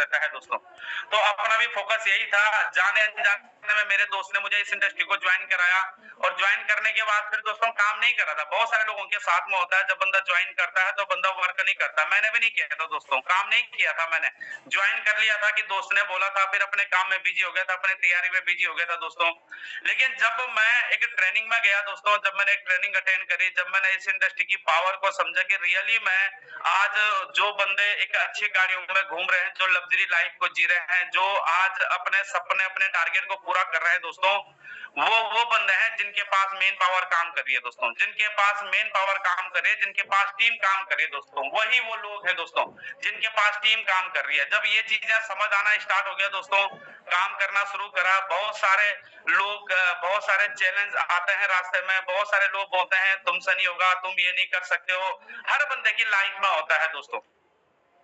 रहता है दोस्तों। तो अपना भी फोकस यही था। जाने अनजाने में मेरे दोस्त ने मुझे इस इंडस्ट्री को ज्वाइन कराया, और ज्वाइन करने के बाद फिर दोस्तों काम नहीं कर रहा था। बहुत सारे लोगों के साथ में होता है, जब बंदा ज्वाइन करता है तो बंदा वर्क नहीं करता। मैंने भी नहीं किया था दोस्तों, काम नहीं किया था। मैंने ज्वाइन कर लिया था कि दोस्त ने बोला था, फिर अपने काम में बिजी हो गया था, अपने तैयारी में बिजी हो गया था दोस्तों। लेकिन जब मैं एक ट्रेनिंग में गया दोस्तों, जब मैंने एक ट्रेनिंग अटेंड करी, जब मैंने इस इंडस्ट्री की पावर को समझा कि रियली मैं आज जो बंदे एक अच्छी गाड़ियों में घूम रहे हैं, जो लग्जरी लाइफ को जी रहे हैं, जो आज अपने सपने अपने टारगेट को पूरा कर रहे हैं दोस्तों, वो बंदे हैं जिनके पास मेन पावर काम कर रही है दोस्तों, जिनके पास मेन पावर काम कर रही है, जिनके पास टीम काम कर रही है दोस्तों। वही वो लोग हैं दोस्तों जिनके पास टीम काम कर रही है। जब ये चीजें समझ आना स्टार्ट हो गया दोस्तों, काम करना शुरू करा, बहुत सारे लोग, बहुत सारे चैलेंज आते हैं रास्ते में, बहुत सारे लोग बोलते हैं तुमसे नहीं होगा, तुम ये नहीं कर सकते हो। हर बंदे की लाइफ में होता है दोस्तों,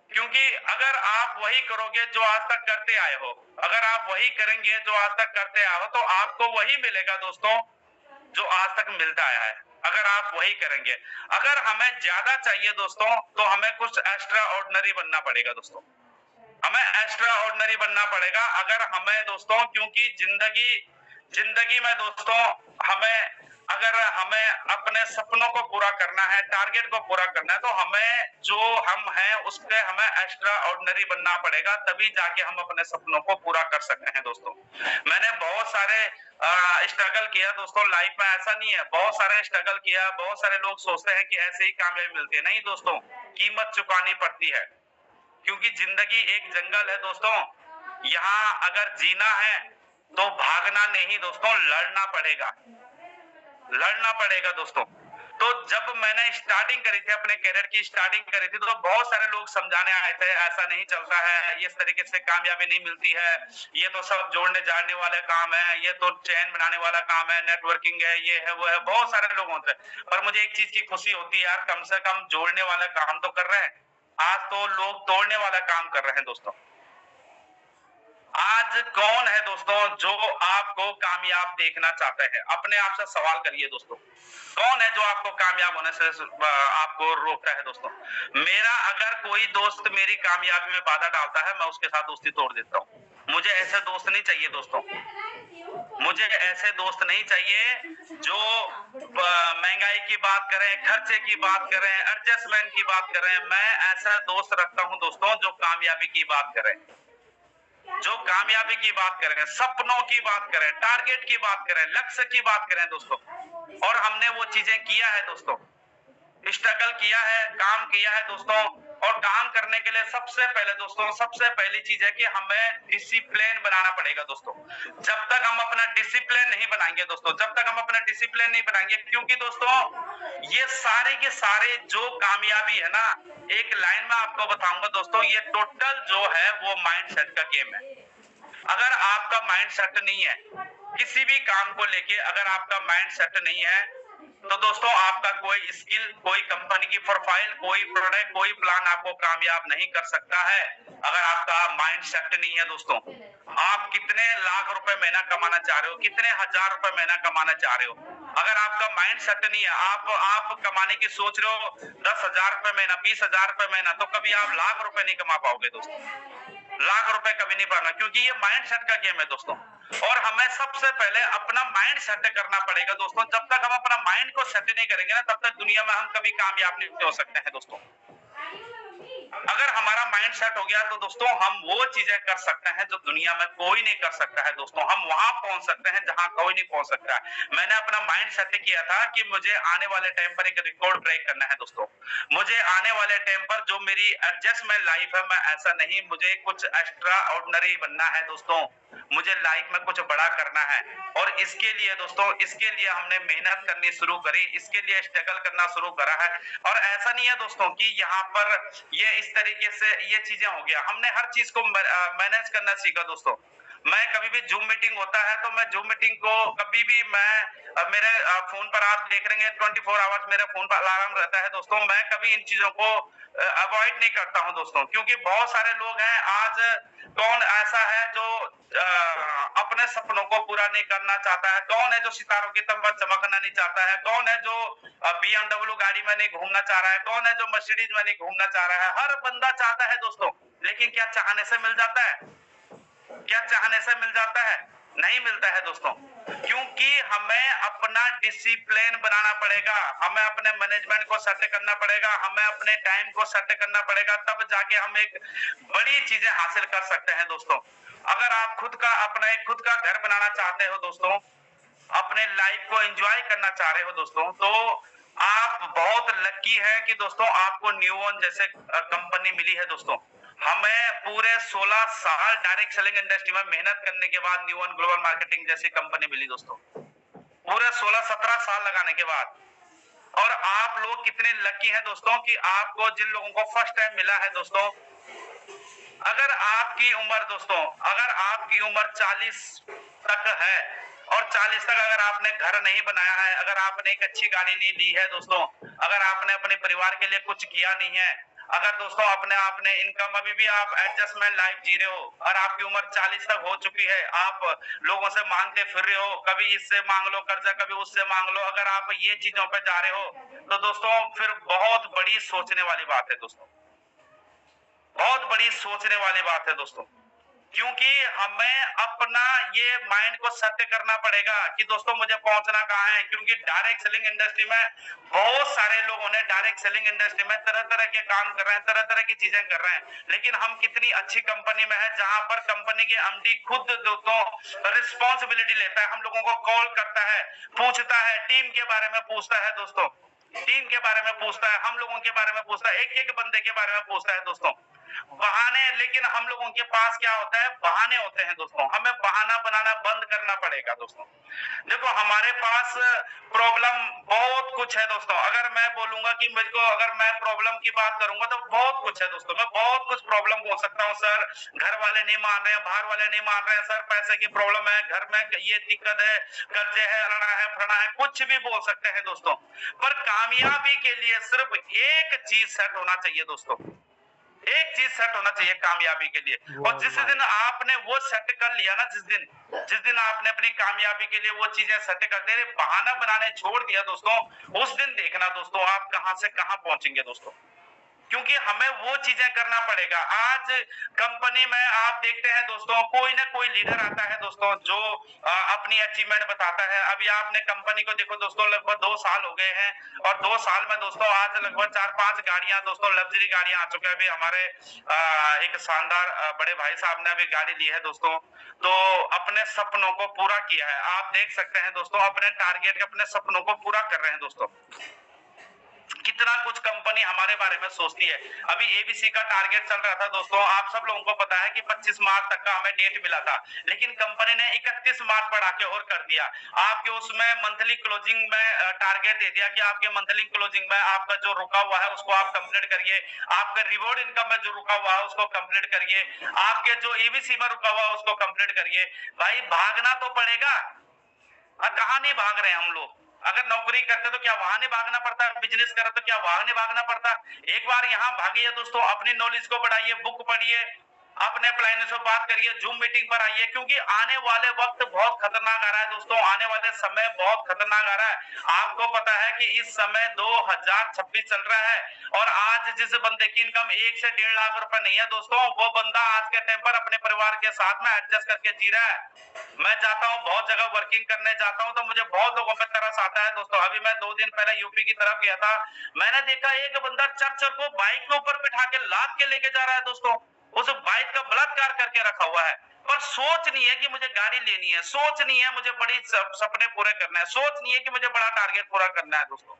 क्योंकि अगर आप वही करोगे जो आज तक करते आए हो, अगर आप वही करेंगे जो आज तक करते आए हो, तो आपको वही मिलेगा दोस्तों जो आज तक मिलता आया है। अगर आप वही करेंगे, अगर हमें ज्यादा चाहिए दोस्तों, तो हमें कुछ एक्स्ट्रा ऑर्डिनरी बनना पड़ेगा दोस्तों, हमें एक्स्ट्रा ऑर्डिनरी बनना पड़ेगा। अगर हमें दोस्तों, क्योंकि जिंदगी में दोस्तों हमें, अगर हमें अपने सपनों को पूरा करना है, टारगेट को पूरा करना है, तो हमें जो हम हैं उसके हमें एक्स्ट्रा ऑर्डिनरी बनना पड़ेगा, तभी जाके हम अपने सपनों को पूरा कर सकते हैं दोस्तों। मैंने बहुत सारे स्ट्रगल किया दोस्तों लाइफ में, ऐसा नहीं है, बहुत सारे स्ट्रगल किया। बहुत सारे लोग सोचते हैं कि ऐसे ही कामयाबी मिलती है, नहीं दोस्तों, कीमत चुकानी पड़ती है, क्योंकि जिंदगी एक जंगल है दोस्तों। यहाँ अगर जीना है तो भागना नहीं दोस्तों, लड़ना पड़ेगा, लड़ना पड़ेगा दोस्तों। तो जब मैंने स्टार्टिंग करी थी, अपने करियर की स्टार्टिंग करी थी, तो बहुत सारे लोग समझाने आए थे ऐसा नहीं चलता है, इस तरीके से कामयाबी नहीं मिलती है, ये तो सब जोड़ने जाने वाले काम है, ये तो चैन बनाने वाला काम है, नेटवर्किंग है, ये है वो है, बहुत सारे लोग होते हैं। पर मुझे एक चीज की खुशी होती है यार, कम से कम जोड़ने वाला काम तो कर रहे हैं। आज तो लोग तोड़ने वाला काम कर रहे हैं दोस्तों। आज कौन है दोस्तों जो आपको कामयाब देखना चाहते हैं? अपने आप से सवाल करिए दोस्तों, कौन है जो आपको कामयाब होने से आपको रोकता है दोस्तों? मेरा अगर कोई दोस्त मेरी कामयाबी में बाधा डालता है, मैं उसके साथ दोस्ती तोड़ देता हूँ। मुझे ऐसे दोस्त नहीं चाहिए दोस्तों, मुझे ऐसे दोस्त नहीं चाहिए जो महंगाई की बात करें, खर्चे की बात करें, एडजस्टमेंट की बात करें। मैं ऐसा दोस्त रखता हूं दोस्तों जो कामयाबी की बात करें, जो कामयाबी की बात करें, सपनों की बात करें, टारगेट की बात करें, लक्ष्य की बात करें दोस्तों। और हमने वो चीजें किया है दोस्तों, स्ट्रगल किया है, काम किया है दोस्तों। और काम करने के लिए सबसे पहले दोस्तों, सबसे पहली चीज है कि हमें डिसिप्लिन बनाना पड़ेगा दोस्तों। जब तक हम अपना डिसिप्लिन नहीं बनाएंगे दोस्तों, जब तक हम अपना डिसिप्लिन नहीं बनाएंगे, क्योंकि दोस्तों ये सारे के सारे जो कामयाबी है ना, एक लाइन में आपको बताऊंगा दोस्तों, ये टोटल जो है वो माइंडसेट का गेम है। अगर आपका माइंड सेट नहीं है किसी भी काम को लेके, अगर आपका माइंड सेट नहीं है, तो दोस्तों आपका कोई स्किल, कोई कंपनी की प्रोफाइल, कोई प्रोडक्ट, कोई प्लान आपको कामयाब नहीं कर सकता है। अगर आपका माइंड सेट नहीं है दोस्तों, आप कितने लाख रुपए महीना कमाना चाह रहे हो, कितने हजार रुपए महीना कमाना चाह रहे हो, अगर आपका माइंड सेट नहीं है, आप कमाने की सोच रहे हो 10,000 रुपए महीना, 20,000 रुपए महीना, तो कभी आप लाख रुपए नहीं कमा पाओगे दोस्तों, लाख रुपए कभी नहीं पाना, क्योंकि ये माइंड सेट का गेम है दोस्तों। और हमें सबसे पहले अपना माइंड सेट करना पड़ेगा दोस्तों। जब तक हम अपना माइंड को सेट नहीं करेंगे ना, तब तक दुनिया में हम कभी कामयाब नहीं हो सकते हैं दोस्तों। अगर हमारा माइंड सेट हो गया तो दोस्तों हम वो चीजें कर सकते हैं जो दुनिया में कोई नहीं कर सकता है दोस्तों। हम वहां पहुंच सकते हैं जहां कोई नहीं पहुंच सकता है। मैंने अपना माइंड सेट किया था कि मुझे आने वाले टाइम पर एक रिकॉर्ड ब्रेक करना है दोस्तों। मुझे आने वाले टाइम पर जो मेरी एडजस्टमेंट लाइफ है, मैं ऐसा नहीं, मुझे कुछ एक्स्ट्रा ऑर्डिनरी बनना है दोस्तों। मुझे लाइफ में कुछ बड़ा करना है। और इसके लिए दोस्तों, इसके लिए हमने मेहनत करनी शुरू करी, इसके लिए स्ट्रगल करना शुरू करा है। और ऐसा नहीं है दोस्तों कि यहाँ पर ये इस तरीके से ये चीजें हो गया, हमने हर चीज को मैनेज करना सीखा दोस्तों। मैं कभी भी जूम मीटिंग होता है तो मैं जूम मीटिंग को कभी भी मैं मेरे फोन पर आप देख रहे हैं 24 आवर्स मेरे फोन पर अलार्म रहता है दोस्तों। मैं कभी इन चीजों को अवॉइड नहीं करता हूं दोस्तों, क्योंकि बहुत सारे लोग हैं आज, कौन ऐसा है जो अपने अपने सपनों को पूरा नहीं करना चाहता है? कौन है जो सितारों की तरह चमकना नहीं चाहता है? कौन है जो BMW गाड़ी में नहीं घूमना चाह रहा है? कौन है जो मर्सिडीज में नहीं घूमना चाह रहा है? हर बंदा चाहता है दोस्तों, लेकिन क्या चाहने से मिल जाता है? क्या चाहने से मिल जाता है? नहीं मिलता है दोस्तों, क्योंकि हमें अपना डिसिप्लिन बनाना पड़ेगा, हमें अपने मैनेजमेंट को सेट करना पड़ेगा, हमें अपने टाइम को सेट करना पड़ेगा, तब जाके हम एक बड़ी चीजें हासिल कर सकते हैं दोस्तों। अगर आप खुद का घर बनाना चाहते हो दोस्तों, अपने लाइफ को एंजॉय करना चाह रहे हो दोस्तों, तो आप बहुत लकी है कि दोस्तों आपको न्यूऑन जैसे कंपनी मिली है दोस्तों। हमें पूरे 16 साल डायरेक्ट सेलिंग इंडस्ट्री में मेहनत करने के बाद न्यूऑन ग्लोबल मार्केटिंग जैसी कंपनी मिली दोस्तों, पूरे 16-17 साल लगाने के बाद। और आप लोग कितने लकी हैं दोस्तों कि आपको जिन लोगों को फर्स्ट टाइम मिला है दोस्तों, अगर आपकी उम्र 40 तक है और 40 तक अगर आपने घर नहीं बनाया है, अगर आपने एक अच्छी गाड़ी नहीं ली है दोस्तों, अगर आपने अपने परिवार के लिए कुछ किया नहीं है, अगर दोस्तों आपने इनकम अभी भी आप एडजस्टमेंट लाइफ जी रहे हो और आपकी उम्र 40 तक हो चुकी है, आप लोगों से मांगते फिर रहे हो, कभी इससे मांग लो कर्जा, कभी उससे मांग लो, अगर आप ये चीजों पे जा रहे हो तो दोस्तों फिर बहुत बड़ी सोचने वाली बात है दोस्तों, बहुत बड़ी सोचने वाली बात है दोस्तों। क्योंकि हमें अपना ये माइंड को सेट करना पड़ेगा कि दोस्तों मुझे पहुंचना कहाँ है, क्योंकि डायरेक्ट सेलिंग इंडस्ट्री में बहुत सारे लोगों ने डायरेक्ट सेलिंग इंडस्ट्री में तरह तरह के काम कर रहे हैं, तरह तरह की चीजें कर रहे हैं, लेकिन हम कितनी अच्छी कंपनी में है जहां पर कंपनी के एमडी खुद दोस्तों रिस्पॉन्सिबिलिटी लेता है, हम लोगों को कॉल करता है, पूछता है, टीम के बारे में पूछता है दोस्तों, टीम के बारे में पूछता है, हम लोगों के बारे में पूछता है, एक एक बंदे के बारे में पूछता है दोस्तों। बहाने, लेकिन हम लोगों के पास क्या होता है, बहाने होते हैं दोस्तों, हमें बहाना बनाना बंद करना पड़ेगा दोस्तों। देखो हमारे पास प्रॉब्लम बहुत कुछ है दोस्तों, अगर मैं बोलूंगा कि मुझको, अगर मैं प्रॉब्लम की बात करूंगा तो बहुत कुछ है दोस्तों, मैं बहुत कुछ प्रॉब्लम बोल सकता हूँ। सर घर वाले नहीं मान रहे हैं, बाहर वाले नहीं मान रहे हैं, सर पैसे की प्रॉब्लम है, घर में ये दिक्कत है, कर्जे है, अड़ना है, फड़ना है, कुछ भी बोल सकते हैं दोस्तों। पर कामयाबी के लिए सिर्फ एक चीज सेट होना चाहिए दोस्तों, एक चीज सेट होना चाहिए कामयाबी के लिए, और जिस दिन आपने वो सेट कर लिया ना, जिस दिन आपने अपनी कामयाबी के लिए वो चीजें सेट कर दे, बहाना बनाने छोड़ दिया दोस्तों, उस दिन देखना दोस्तों आप कहां से कहां पहुंचेंगे दोस्तों, क्योंकि हमें वो चीजें करना पड़ेगा। आज कंपनी में आप देखते हैं दोस्तों, कोई ना कोई लीडर आता है दोस्तों जो अपनी अचीवमेंट बताता है। अभी आपने कंपनी को देखो दोस्तों, लगभग 2 साल हो गए हैं, और 2 साल में दोस्तों आज लगभग 4-5 गाड़ियां दोस्तों, लग्जरी गाड़ियां आ चुकी है। अभी हमारे एक शानदार बड़े भाई साहब ने अभी गाड़ी ली है दोस्तों, तो अपने सपनों को पूरा किया है। आप देख सकते हैं दोस्तों, अपने टारगेट, अपने सपनों को पूरा कर रहे हैं दोस्तों। कितना कुछ कंपनी हमारे बारे में सोचती है। अभी एबीसी का टारगेट चल रहा था दोस्तों, आप सब लोगों को पता है कि 25 मार्च तक का हमें डेट मिला था, लेकिन कंपनी ने 31 मार्च बढ़ा के और कर दिया। आपके उसमें मंथली क्लोजिंग में टारगेट दे दिया कि आपके मंथली क्लोजिंग में आपका जो रुका हुआ है उसको आप कंप्लीट करिए, आपके रिवॉर्ड इनकम में जो रुका हुआ है उसको कंप्लीट करिए, आपके जो एबीसी में रुका हुआ है उसको कंप्लीट करिए। भाई भागना तो पड़ेगा, कहां नहीं भाग रहे हैं हम लोग। अगर नौकरी करते तो क्या वहां नहीं भागना पड़ता, बिजनेस करे तो क्या वहां नहीं भागना पड़ता। एक बार यहाँ भागिए दोस्तों, अपनी नॉलेज को बढ़ाइए, बुक पढ़िए, अपने प्लान से बात करिए, जूम मीटिंग पर आइए, क्योंकि आने वाले वक्त बहुत खतरनाक आ रहा है दोस्तों, आने वाले समय बहुत खतरनाक आ रहा है। आपको पता है कि इस समय 2026 चल रहा है, और आज जिस बंदे की इनकम 1 से 1.5 लाख रुपए नहीं है दोस्तों, वो बंदा आज के टाइम पर अपने परिवार के साथ में एडजस्ट करके जी रहा है। मैं जाता हूँ बहुत जगह वर्किंग करने जाता हूँ, तो मुझे बहुत लोगों पे तरस आता है दोस्तों। अभी मैं 2 दिन पहले यूपी की तरफ गया था, मैंने देखा एक बंदा चर को बाइक के ऊपर बिठा के लाद के लेके जा रहा है दोस्तों, उस बाइक का बलात्कार करके रखा हुआ है। पर सोच नहीं है कि मुझे गाड़ी लेनी है, सोच नहीं है मुझे बड़ी सपने पूरे करना है, सोच नहीं है कि मुझे बड़ा टारगेट पूरा करना है दोस्तों।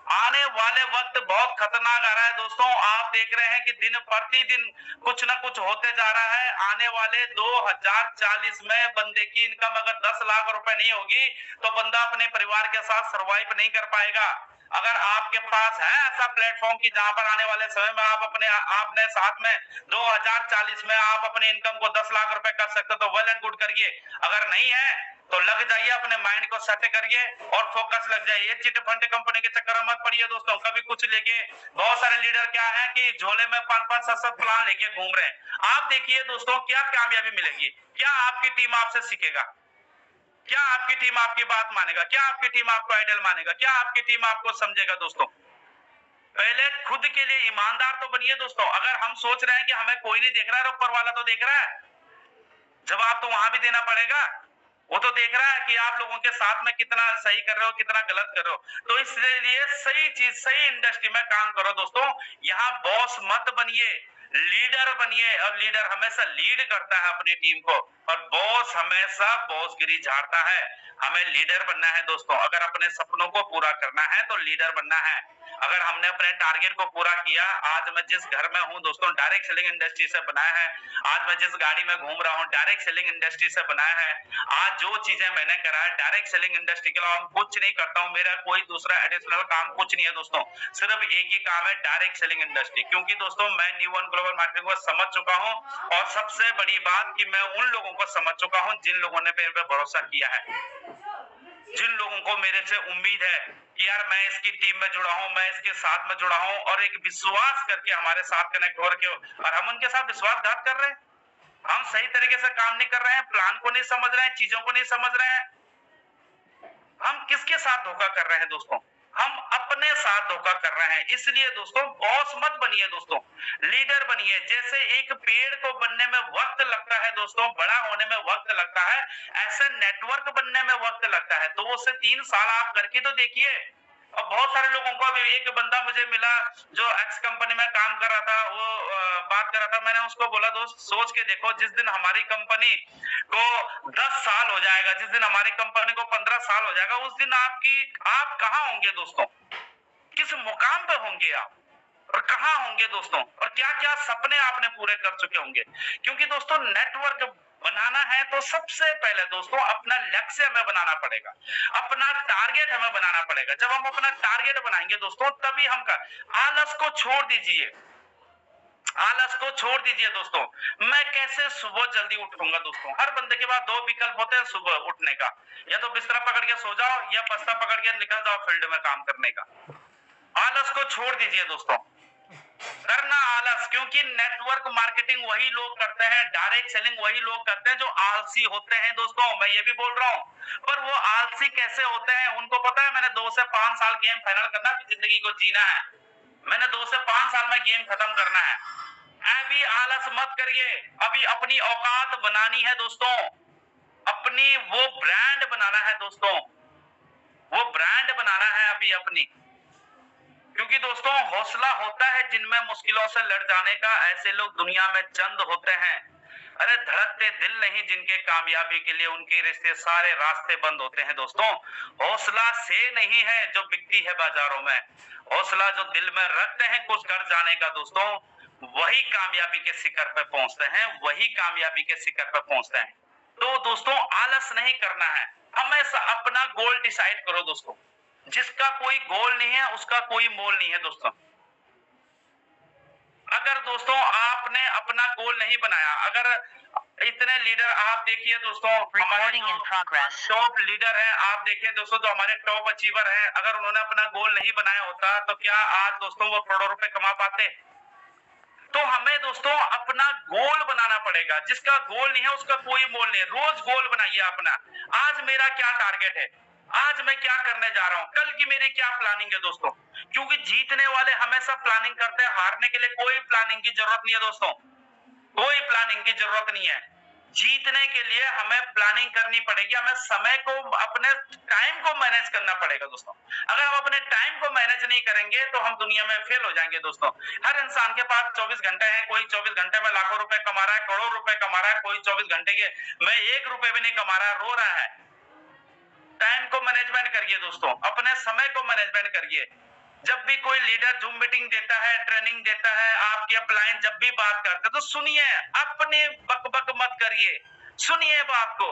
आने वाले वक्त बहुत खतरनाक आ रहा है दोस्तों। आप देख रहे हैं कि दिन प्रतिदिन कुछ ना कुछ होते जा रहा है। आने वाले 2040 में बंदे की इनकम अगर 10 लाख रुपए नहीं होगी तो बंदा अपने परिवार के साथ सरवाइव नहीं कर पाएगा। अगर आपके पास है ऐसा प्लेटफॉर्म कि जहां पर आने वाले समय में आप आपने साथ में 2040 में आप अपनी इनकम को 10 लाख रुपए कर सकते हो तो वेल एंड गुड करिए। अगर नहीं है तो लग जाइए, अपने माइंड को सेट करिए और फोकस लग जाइए। ये चिट फंड कंपनी के चक्कर में मत पड़िए दोस्तों। कभी कुछ लेके, बहुत सारे लीडर क्या है कि झोले में 5-5 7-7 प्लान लेके घूम रहे हैं। आप देखिए दोस्तों, क्या कामयाबी मिलेगी? क्या आपकी टीम आपसे सीखेगा? क्या आपकी टीम आपकी बात मानेगा? क्या आपकी टीम आपको आइडियल मानेगा? क्या आपकी टीम आपको समझेगा? दोस्तों, पहले खुद के लिए ईमानदार तो बनिए दोस्तों। अगर हम सोच रहे हैं कि हमें कोई नहीं देख रहा है, ऊपर वाला तो देख रहा है, जवाब तो वहां भी देना पड़ेगा। वो तो देख रहा है कि आप लोगों के साथ में कितना सही कर रहे हो, कितना गलत कर रहे हो। तो इसलिए सही चीज, सही इंडस्ट्री में काम करो दोस्तों। यहाँ बॉस मत बनिए, लीडर बनिए। और लीडर हमेशा लीड करता है अपनी टीम को, और बॉस हमेशा बॉसगिरी झाड़ता है। हमें लीडर बनना है दोस्तों। अगर अपने सपनों को पूरा करना है तो लीडर बनना है। अगर हमने अपने टारगेट को पूरा किया, आज मैं जिस घर में हूं दोस्तों, डायरेक्ट सेलिंग इंडस्ट्री से बनाया है। आज मैं जिस गाड़ी में घूम रहा हूं, डायरेक्ट सेलिंग इंडस्ट्री से बनाया है। आज जो चीजें मैंने करा है, डायरेक्ट सेलिंग इंडस्ट्री के अलावा कुछ नहीं करता हूं। मेरा कोई दूसरा एडिशनल काम कुछ नहीं है दोस्तों। सिर्फ एक ही काम है, डायरेक्ट सेलिंग इंडस्ट्री। क्योंकि दोस्तों मैं न्यू वन ग्लोबल मार्केटिंग को समझ चुका हूं, और सबसे बड़ी बात कि मैं उन लोगों को समझ चुका हूं जिन लोगों ने मेरे पे भरोसा किया है, जिन लोगों को मेरे से उम्मीद है कि यार मैं इसकी टीम में जुड़ा हूं, मैं इसके साथ में जुड़ा हूं, और एक विश्वास करके हमारे साथ कनेक्ट हो रखे हो, और हम उनके साथ विश्वासघात कर रहे हैं। हम सही तरीके से काम नहीं कर रहे हैं, प्लान को नहीं समझ रहे हैं, चीजों को नहीं समझ रहे हैं। हम किसके साथ धोखा कर रहे हैं दोस्तों? हम अपने साथ धोखा कर रहे हैं। इसलिए दोस्तों बॉस मत बनिए दोस्तों, लीडर बनिए। जैसे एक पेड़ को बनने में वक्त लगता है दोस्तों, बड़ा होने में वक्त लगता है, ऐसे नेटवर्क बनने में वक्त लगता है। 2 से 3 साल आप करके तो देखिए। और बहुत सारे लोगों को, अभी एक बंदा मुझे मिला जो एक्स कंपनी में काम कर रहा था, वो बात कर रहा था। मैंने उसको बोला, दोस्त सोच के देखो, जिस दिन हमारी कंपनी को 10 साल हो जाएगा, जिस दिन हमारी कंपनी को 15 साल हो जाएगा, उस दिन आप कहाँ होंगे दोस्तों? किस मुकाम पे होंगे आप, और कहाँ होंगे दोस्तों? और क्या क्या सपने आपने पूरे कर चुके होंगे? क्योंकि दोस्तों नेटवर्क बनाना है तो सबसे पहले दोस्तों अपना लक्ष्य हमें बनाना पड़ेगा, अपना टारगेट हमें बनाना पड़ेगा। जब हम अपना टारगेट बनाएंगे दोस्तों, तभी हम आलस को छोड़ दीजिए, आलस को छोड़ दीजिए दोस्तों। मैं कैसे सुबह जल्दी उठूंगा दोस्तों? हर बंदे के पास 2 विकल्प होते हैं सुबह उठने का, या तो बिस्तरा पकड़ के सो जाओ, या बस्ता पकड़ के निकल जाओ फील्ड में काम करने का। आलस को छोड़ दीजिए दोस्तों, करना आलस। क्योंकि नेटवर्क मार्केटिंग वही लोग करते हैं, डायरेक्ट सेलिंग वही लोग करते हैं जो आलसी होते हैं दोस्तों। मैं ये भी बोल रहा हूँ, पर वो आलसी कैसे होते हैं? उनको पता है मैंने 2 से 5 साल गेम फाइनल करना, जिंदगी को जीना है। मैंने 2 से 5 साल में गेम खत्म करना है। अभी आलस मत करिए, अभी अपनी औकात बनानी है दोस्तों। अपनी वो ब्रांड बनाना है दोस्तों, वो ब्रांड बनाना है अभी अपनी। क्योंकि दोस्तों हौसला होता है जिनमें मुश्किलों से लड़ जाने का, ऐसे लोग दुनिया में चंद होते हैं। अरे धड़कते दिल नहीं जिनके, कामयाबी के लिए उनके रिश्ते सारे रास्ते बंद होते हैं दोस्तों। हौसला से नहीं है जो बिकती है बाजारों में, हौसला जो दिल में रखते हैं कुछ कर जाने का दोस्तों, वही कामयाबी के शिखर पे पहुंचते हैं, वही कामयाबी के शिखर पे पहुंचते हैं। तो दोस्तों आलस नहीं करना है, हमेशा अपना गोल डिसाइड करो दोस्तों। जिसका कोई गोल नहीं है उसका कोई मोल नहीं है दोस्तों। अगर दोस्तों आपने अपना गोल नहीं बनाया, अगर इतने लीडर आप देखिए दोस्तों, हमारे टॉप लीडर हैं, आप देखिए दोस्तों जो हमारे टॉप अचीवर हैं, अगर उन्होंने अपना गोल नहीं बनाया होता तो क्या आज दोस्तों वो करोड़ों रुपए कमा पाते? तो हमें दोस्तों अपना गोल बनाना पड़ेगा। जिसका गोल नहीं है उसका कोई मोल नहीं है। रोज गोल बनाइए अपना। आज मेरा क्या टारगेट है, आज मैं क्या करने जा रहा हूं, कल की मेरी क्या प्लानिंग है दोस्तों। क्योंकि जीतने वाले हमेशा प्लानिंग करते हैं, हारने के लिए कोई प्लानिंग की जरूरत नहीं है दोस्तों, कोई प्लानिंग की जरूरत नहीं है। जीतने के लिए हमें प्लानिंग करनी पड़ेगी, हमें समय को, अपने टाइम को मैनेज करना पड़ेगा दोस्तों। अगर हम अपने टाइम को मैनेज नहीं करेंगे तो हम दुनिया में फेल हो जाएंगे दोस्तों। हर इंसान के पास 24 घंटे हैं, कोई 24 घंटे में लाखों रुपए कमा रहा है, करोड़ों रुपए कमा रहा है, कोई 24 घंटे के में 1 रुपए भी नहीं कमा रहा है, रो रहा है। टाइम को मैनेजमेंट करिए दोस्तों, अपने समय को मैनेजमेंट करिए। जब भी कोई लीडर जूम मीटिंग देता है, ट्रेनिंग देता है, आपकी अपलाइन जब भी बात करते हैं तो सुनिए, अपने बक बक मत करिए, सुनिए बात को।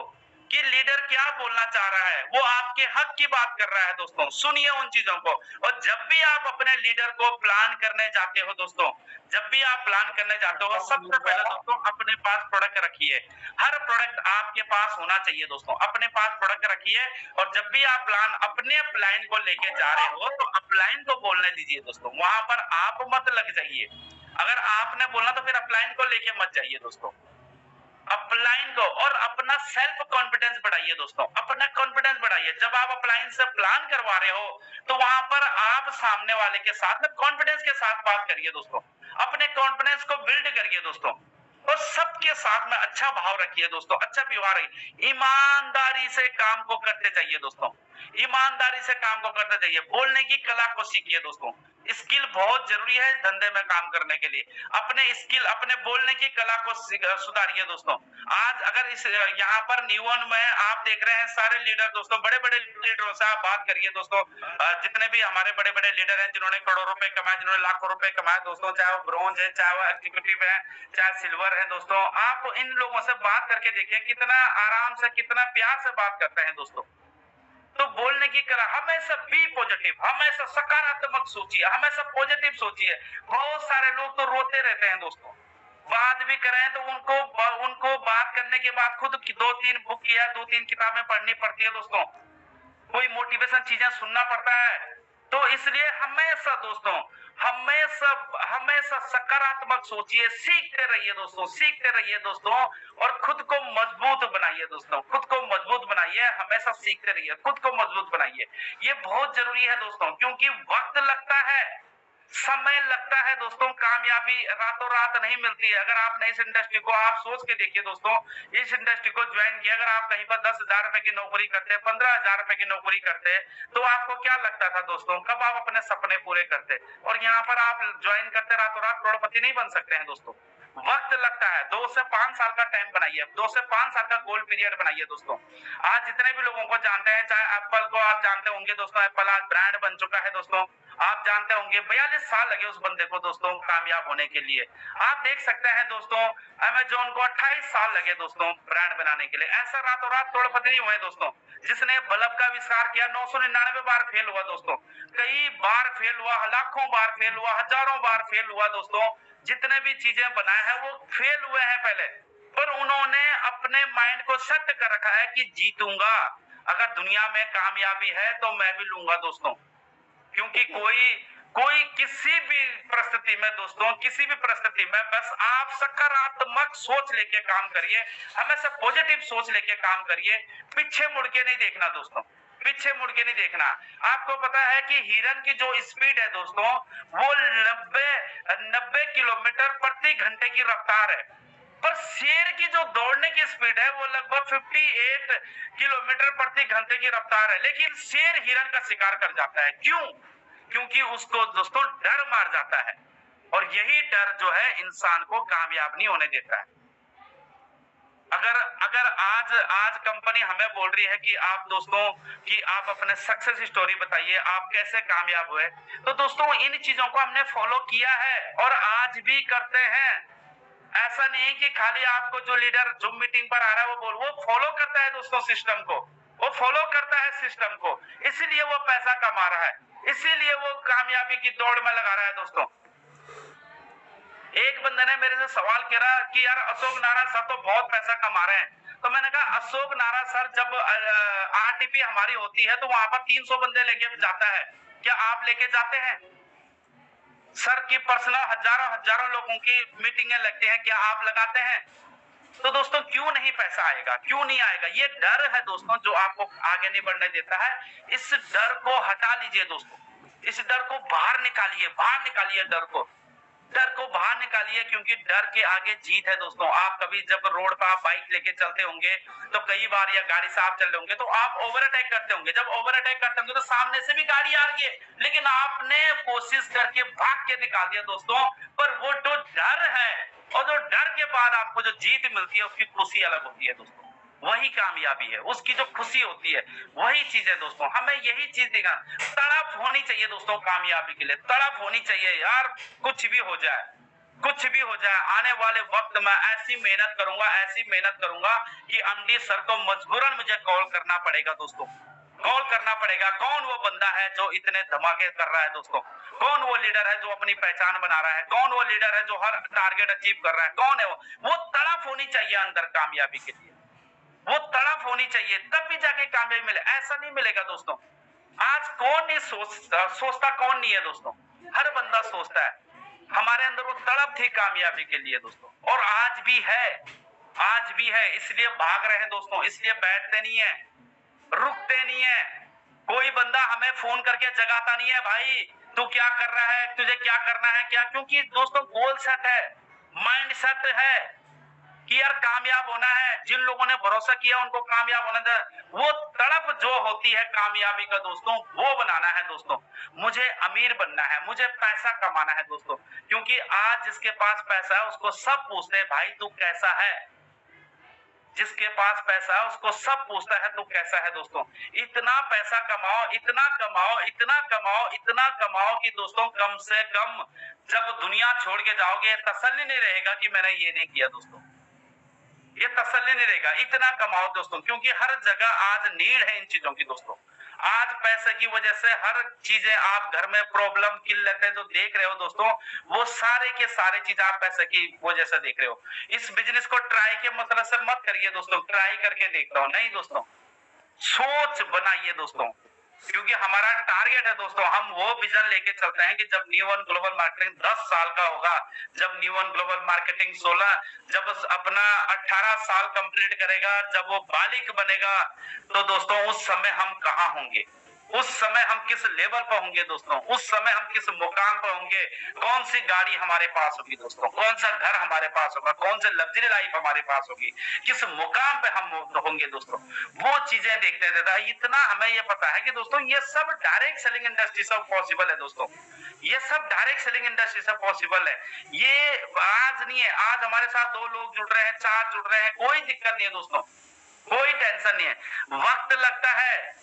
कि लीडर क्या बोलना चाह रहा है, वो आपके हक की बात कर रहा है दोस्तों, सुनिए उन चीजों को। और जब भी आप अपने लीडर को प्लान करने जाते हो दोस्तों, जब भी आप प्लान करने जाते हो, सबसे पहले दोस्तों अपने पास प्रोडक्ट रखिए। हर प्रोडक्ट आपके पास होना चाहिए दोस्तों, अपने पास प्रोडक्ट रखिए। और जब भी आप प्लान अपने अपलाइन को लेके जा रहे हो तो अपलाइन को बोलने दीजिए दोस्तों, वहां पर आप मत लग जाइए। अगर आपने बोलना तो फिर अपलाइन को लेके मत जाइए दोस्तों, अपलाइन को। और अपना सेल्फ कॉन्फिडेंस बढ़ाइए दोस्तों, अपना कॉन्फिडेंस बढ़ाइए। जब आप अपलाइन से प्लान करवा रहे हो तो वहां पर आप सामने वाले के साथ में कॉन्फिडेंस के साथ बात करिए दोस्तों, अपने कॉन्फिडेंस को बिल्ड करिए दोस्तों। और सबके साथ में अच्छा भाव रखिए दोस्तों, अच्छा व्यवहार रखिए, ईमानदारी से काम को करते जाइए दोस्तों, ईमानदारी से काम को करते जाइए। बोलने की कला को सीखिए दोस्तों, स्किल बहुत जरूरी है धंधे में काम करने के लिए। अपने स्किल, अपने बोलने की कला को सुधारिए दोस्तों। आज अगर इस यहाँ पर न्यून में आप देख रहे हैं सारे लीडर दोस्तों, बड़े बड़े लीडरों से आप बात करिए दोस्तों, जितने भी हमारे बड़े बड़े लीडर हैं जिन्होंने करोड़ों रुपए कमाए, जिन्होंने लाखों रुपए कमाए दोस्तों, चाहे वो ब्रॉन्ज है, चाहे वो एग्जीक्यूटिव है, चाहे सिल्वर है दोस्तों, आप इन लोगों से बात करके देखिए कितना आराम से, कितना प्यार से बात करते हैं दोस्तों। तो बोलने की कला, हमेशा बी पॉजिटिव, हमेशा सकारात्मक सोचिए, हमेशा पॉजिटिव सोचिए। बहुत सारे लोग तो रोते रहते हैं दोस्तों, बात भी करें तो उनको बात करने के बाद खुद 2-3 बुक या 2-3 किताबें पढ़नी पड़ती है दोस्तों, कोई मोटिवेशन चीजें सुनना पड़ता है। तो इसलिए हमेशा दोस्तों, हमेशा हमेशा सकारात्मक सोचिए, सीखते रहिए दोस्तों, सीखते रहिए दोस्तों। और खुद को मजबूत बनाइए दोस्तों, खुद को मजबूत बनाइए, हमेशा सीखते रहिए, खुद को मजबूत बनाइए। ये बहुत जरूरी है दोस्तों, क्योंकि वक्त लगता है, समय लगता है दोस्तों, कामयाबी रातों रात नहीं मिलती है। अगर आपने इस इंडस्ट्री को, आप सोच के देखिए दोस्तों, इस इंडस्ट्री को ज्वाइन किया, अगर आप कहीं पर 10,000 रुपए की नौकरी करते, 15,000 रुपए की नौकरी करते, तो आपको क्या लगता था दोस्तों, कब आप अपने सपने पूरे करते। और यहाँ पर आप ज्वाइन करते, रातों रात करोड़पति नहीं बन सकते हैं दोस्तों, वक्त लगता है। 2 से 5 साल का टाइम बनाइए, 2 से 5 साल का गोल पीरियड बनाइए दोस्तों। आज जितने भी लोगों को जानते हैं, चाहे एप्पल को आप जानते होंगे दोस्तों, एप्पल आज ब्रांड बन चुका है दोस्तों, आप जानते होंगे 42 साल लगे उस बंदे को दोस्तों कामयाब होने के लिए। आप देख सकते हैं दोस्तों, अमेज़न को 28 साल लगे दोस्तों ब्रांड बनाने के लिए। ऐसा रातों रात करोड़पति नहीं हुए दोस्तों। जिसने बल्ब का आविष्कार किया 999 बार फेल हुआ दोस्तों, कई बार फेल हुआ, लाखों बार फेल हुआ, हजारों बार फेल हुआ दोस्तों। जितने भी चीजें बनाए हैं वो फेल हुए हैं पहले, पर उन्होंने अपने माइंड को सेट कर रखा है कि जीतूंगा, अगर दुनिया में कामयाबी है तो मैं भी लूंगा दोस्तों। क्योंकि कोई किसी भी परिस्थिति में दोस्तों, किसी भी परिस्थिति में बस आप सकारात्मक सोच लेके काम करिए, हमेशा पॉजिटिव सोच लेके काम करिए, पीछे मुड़ के नहीं देखना दोस्तों, पीछे मुड़ के नहीं देखना। आपको पता है कि हिरन की जो स्पीड है दोस्तों, वो 90 किलोमीटर प्रति घंटे की रफ्तार है, पर शेर की जो दौड़ने की स्पीड है वो लगभग 58 किलोमीटर प्रति घंटे की रफ्तार है। लेकिन शेर हिरन का शिकार कर जाता है, क्यों? क्योंकि उसको दोस्तों डर मार जाता है, और यही डर जो है इंसान को कामयाब नहीं होने देता है। अगर अगर आज कंपनी हमें बोल रही है कि आप दोस्तों, कि आप अपने सक्सेस स्टोरी बताइए, आप कैसे कामयाब हुए, तो दोस्तों इन चीजों को हमने फॉलो किया है और आज भी करते हैं। ऐसा नहीं कि खाली आपको जो लीडर जूम मीटिंग पर आ रहा है वो फॉलो करता है दोस्तों सिस्टम को, वो फॉलो करता है सिस्टम को, इसीलिए वो पैसा कमा रहा है, इसीलिए वो कामयाबी की दौड़ में लगा रहा है दोस्तों। एक बंदे ने मेरे से सवाल किया कि यार अशोक नारा सर तो बहुत पैसा कमा रहे हैं, तो मैंने कहा अशोक नारा सर जब आरटीपी हमारी होती है तो वहां पर 300 बंदे लेके जाता है, क्या आप लेके जाते हैं? सर की पर्सनल हजारों लोगों की मीटिंगें लगती हैं, क्या आप लगाते हैं? तो दोस्तों क्यों नहीं पैसा आएगा, क्यों नहीं आएगा? ये डर है दोस्तों जो आपको आगे नहीं बढ़ने देता है। इस डर को हटा लीजिए दोस्तों, इस डर को बाहर निकालिए, बाहर निकालिए डर को बाहर निकालिए, क्योंकि डर के आगे जीत है दोस्तों। आप कभी जब रोड पर आप बाइक लेके चलते होंगे तो कई बार, या गाड़ी से आप चल रहे होंगे तो आप ओवर अटैक करते होंगे, जब ओवर अटैक करते होंगे तो सामने से भी गाड़ी आ रही है, लेकिन आपने कोशिश करके भाग के निकाल दिया दोस्तों। पर वो जो डर है, और जो डर के बाद आपको जो जीत मिलती है उसकी खुशी अलग होती है दोस्तों, वही कामयाबी है, उसकी जो खुशी होती है वही चीज है दोस्तों। हमें यही चीज देखना, तड़प होनी चाहिए दोस्तों कामयाबी के लिए, तड़प होनी चाहिए यार, कुछ भी हो जाए, कुछ भी हो जाए, आने वाले वक्त में ऐसी मेहनत करूंगा कि एमडी सर को मजबूरन मुझे कॉल करना पड़ेगा दोस्तों, कॉल करना पड़ेगा। कौन वो बंदा है जो इतने धमाके कर रहा है दोस्तों? कौन वो लीडर है जो अपनी पहचान बना रहा है? कौन वो लीडर है जो हर टारगेट अचीव कर रहा है? कौन है वो तड़प होनी चाहिए अंदर कामयाबी के लिए, वो तड़प होनी चाहिए, तब भी जाके कामयाबी मिले। ऐसा नहीं मिलेगा दोस्तों। आज कौन नहीं सोचता कौन नहीं है दोस्तों? हर बंदा सोचता है। हमारे अंदर वो तड़प थी कामयाबी के लिए दोस्तों, और आज भी है, आज भी है। इसलिए भाग रहे हैं दोस्तों, इसलिए बैठते नहीं है, रुकते नहीं है। कोई बंदा हमें फोन करके जगाता नहीं है, भाई तू क्या कर रहा है, तुझे क्या करना है क्या? क्योंकि दोस्तों गोल सेट है, माइंड सेट है कि यार कामयाब होना है। जिन लोगों ने भरोसा किया उनको कामयाब होना चाहिए। वो तड़प जो होती है कामयाबी का दोस्तों, वो बनाना है दोस्तों। मुझे अमीर बनना है, मुझे पैसा कमाना है दोस्तों। क्योंकि आज जिसके पास पैसा है उसको सब पूछते हैं भाई तू कैसा है। जिसके पास पैसा है उसको सब पूछता है तू कैसा है दोस्तों। इतना पैसा कमाओ, इतना कमाओ, इतना कमाओ, इतना कमाओ कि दोस्तों कम से कम जब दुनिया छोड़ के जाओगे तसल्ली नहीं रहेगा कि मैंने ये नहीं किया दोस्तों, ये तसल्ली नहीं रहेगा। इतना कमाओ दोस्तों, क्योंकि हर जगह आज नीड है इन चीजों की दोस्तों। आज पैसे की वजह से हर चीजें आप घर में प्रॉब्लम किल्लत है जो देख रहे हो दोस्तों, वो सारे के सारे चीज आप पैसे की वजह से देख रहे हो। इस बिजनेस को ट्राई के मतलब से मत करिए दोस्तों, ट्राई करके देखता हूं नहीं दोस्तों, सोच बनाइए दोस्तों। क्योंकि हमारा टारगेट है दोस्तों, हम वो विजन लेके चलते हैं कि जब न्यू वन ग्लोबल मार्केटिंग 10 साल का होगा, जब न्यू वन ग्लोबल मार्केटिंग 16, जब अपना 18 साल कंप्लीट करेगा, जब वो बालिक बनेगा, तो दोस्तों उस समय हम कहाँ होंगे, उस समय हम किस लेवल पर होंगे दोस्तों, उस समय हम किस मुकाम पर होंगे, कौन सी गाड़ी हमारे पास होगी दोस्तों, कौन सा घर हमारे पास होगा, कौन सी लग्जरी लाइफ हमारे पास होगी, किस मुकाम पे हम होंगे दोस्तों। वो चीजें देखते थे। इतना हमें ये पता है कि दोस्तों ये सब डायरेक्ट सेलिंग इंडस्ट्री से पॉसिबल है दोस्तों, ये सब डायरेक्ट सेलिंग इंडस्ट्री से पॉसिबल है। ये आज नहीं है, आज हमारे साथ 2 लोग जुड़ रहे हैं, 4 जुड़ रहे हैं, कोई दिक्कत नहीं है दोस्तों, कोई टेंशन नहीं है। वक्त लगता है,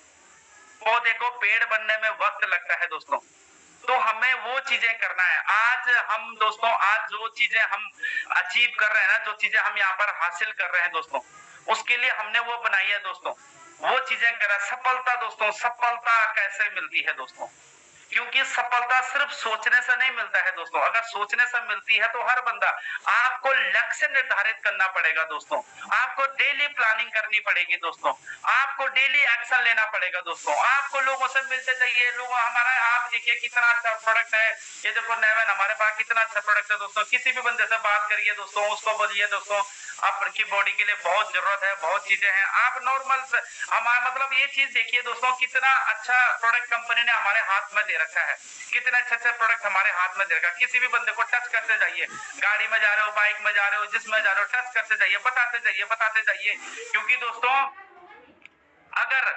पौधे को पेड़ बनने में वक्त लगता है दोस्तों, तो हमें वो चीजें करना है। आज हम दोस्तों, आज जो चीजें हम अचीव कर रहे हैं ना, जो चीजें हम यहाँ पर हासिल कर रहे हैं दोस्तों, उसके लिए हमने वो बनाई है दोस्तों, वो चीजें करा। सफलता दोस्तों, सफलता कैसे मिलती है दोस्तों? क्योंकि सफलता सिर्फ सोचने से नहीं मिलता है दोस्तों। अगर सोचने से मिलती है तो हर बंदा, आपको लक्ष्य निर्धारित करना पड़ेगा दोस्तों, आपको डेली प्लानिंग करनी पड़ेगी दोस्तों, आपको डेली एक्शन लेना पड़ेगा दोस्तों, आपको लोगों से मिलते जाइए। लोग हमारा, आप देखिए कितना अच्छा प्रोडक्ट है, ये देखो नेवन हमारे पास कितना अच्छा प्रोडक्ट है दोस्तों। किसी भी बंदे से बात करिए दोस्तों, उसको बोलिए दोस्तों आपकी बॉडी के लिए बहुत जरूरत है, बहुत चीजें हैं। आप नॉर्मल हमारा मतलब ये चीज देखिए दोस्तों, कितना अच्छा प्रोडक्ट कंपनी ने हमारे हाथ में दे रखा है, कितने अच्छे अच्छे प्रोडक्ट हमारे हाथ में दे रखा है। किसी भी बंदे को टच करते जाइए, गाड़ी में जा रहे हो, बाइक में जा रहे हो, जिसमें जा रहे हो, टच करते जाइए, बताते जाइए, बताते जाइए। क्योंकि दोस्तों अगर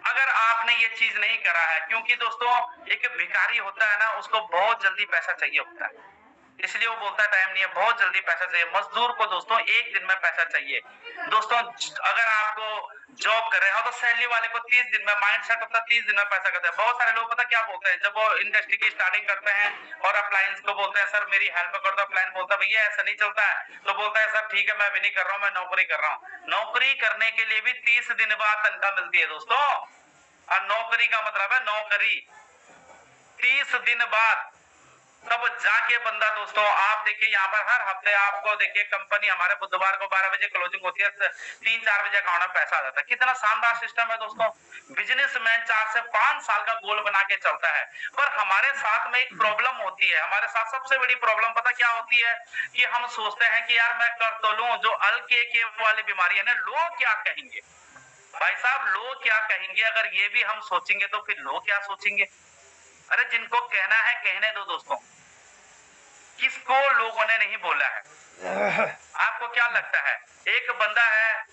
अगर आपने ये चीज नहीं करा है, क्योंकि दोस्तों एक भिखारी होता है ना, उसको बहुत जल्दी पैसा चाहिए होता है, इसलिए वो बोलता है टाइम नहीं है, बहुत जल्दी पैसा चाहिए। मजदूर को दोस्तों 1 दिन में पैसा चाहिए दोस्तों। अगर आपको जॉब कर रहे हो तो सैलरी वाले को 30 दिन में, माइंड सेट होता है 30 दिन में पैसा करता है। बहुत सारे लोग पता क्या बोलते हैं, जब वो इंडस्ट्री की स्टार्टिंग करते हैं और अप्लायंस को बोलते हैं सर मेरी हेल्प कर दो, अप्लायंस बोलता है भैया ऐसा नहीं चलता है, तो बोलता है सर ठीक है मैं भी नहीं कर रहा हूँ, मैं नौकरी कर रहा हूँ। नौकरी करने के लिए भी 30 दिन बाद तनख्वाह मिलती है दोस्तों, और नौकरी का मतलब है नौकरी 30 दिन बाद, तब जाके बंदा दोस्तों। आप देखिए यहाँ पर हर हफ्ते आपको देखिए कंपनी, हमारे बुधवार को 12 बजे क्लोजिंग होती है, 3-4 बजे अकाउंट में पैसा आ जाता है। कितना शानदार सिस्टम है दोस्तों। बिजनेसमैन 4 से 5 साल का गोल बना के चलता है। पर हमारे साथ में एक प्रॉब्लम होती है, हमारे साथ सबसे बड़ी प्रॉब्लम पता क्या होती है, कि हम सोचते हैं कि यार मैं कर तो लूं, जो के वाली बीमारी है ना, लोग क्या कहेंगे भाई साहब, लोग क्या कहेंगे। अगर ये भी हम सोचेंगे तो फिर लोग क्या सोचेंगे। अरे जिनको कहना है कहने दो दोस्तों, किसको लोगों ने नहीं बोला है। आपको क्या लगता है, एक बंदा है